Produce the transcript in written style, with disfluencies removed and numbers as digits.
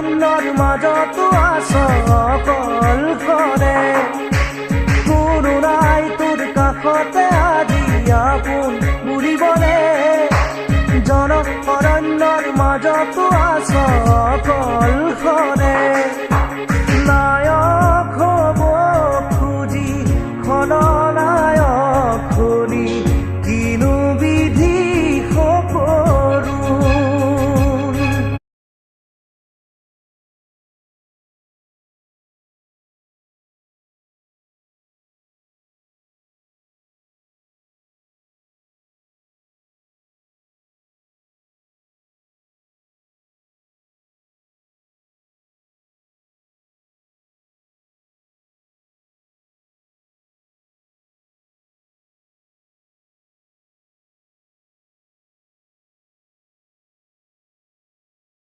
অৰণ্যৰ মাজতো আছ অকল কৰে কোনো নাই তোৰ কাষতে আজি আপোন বুলিবলে জন অৰণ্যৰ মাজতো আছ অকল কৰে নাই